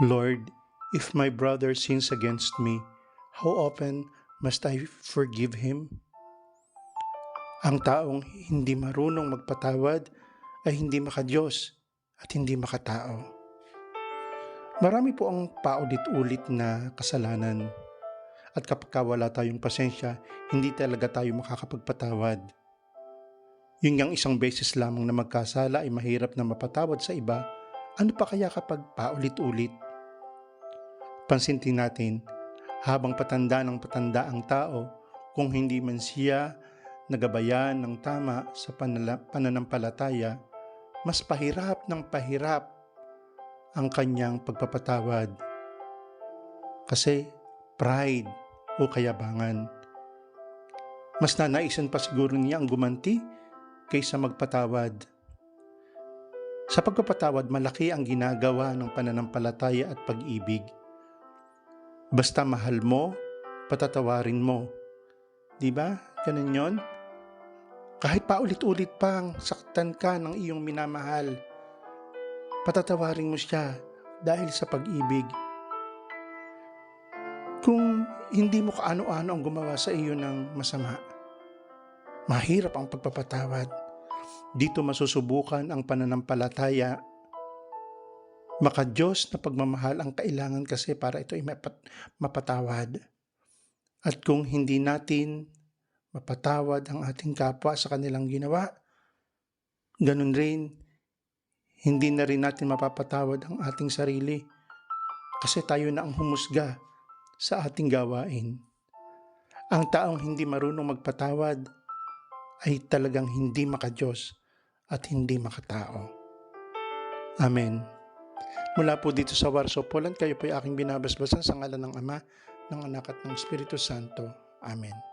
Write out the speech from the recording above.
Lord, if my brother sins against me, how often must I forgive him? Ang taong hindi marunong magpatawad ay hindi makadiyos at hindi makatao. Marami po ang paulit-ulit na kasalanan at kapag wala tayong pasensya, hindi talaga tayo makakapagpatawad. Yun yang isang beses lamang na magkasala ay mahirap na mapatawad sa iba, ano pa kaya kapag paulit-ulit? Pansin natin, habang patanda ng patanda ang tao, kung hindi man siya nagabayan ng tama sa pananampalataya, mas pahirap ng pahirap ang kanyang pagpapatawad. Kasi pride o kayabangan. Mas nanaisan pa siguro niya ang gumanti kaysa magpatawad. Sa pagpapatawad, malaki ang ginagawa ng pananampalataya at pag-ibig. Basta mahal mo, patatawarin mo. Di ba? Ganun yun? Kahit paulit-ulit pang saktan ka ng iyong minamahal, patatawarin mo siya dahil sa pag-ibig. Kung hindi mo kaano-ano ang gumawa sa iyo ng masama, mahirap ang pagpapatawad. Dito masusubukan ang pananampalataya. Maka-Diyos na pagmamahal ang kailangan kasi para ito ay mapatawad. At kung hindi natin mapatawad ang ating kapwa sa kanilang ginawa, ganun rin, hindi na rin natin mapapatawad ang ating sarili kasi tayo na ang humusga sa ating gawain. Ang taong hindi marunong magpatawad ay talagang hindi maka-Diyos at hindi makatao. Amen. Mula po dito sa Warsaw, Poland, kayo po ay aking binabasbasan sa ngalan ng Ama, ng Anak at ng Espiritu Santo. Amen.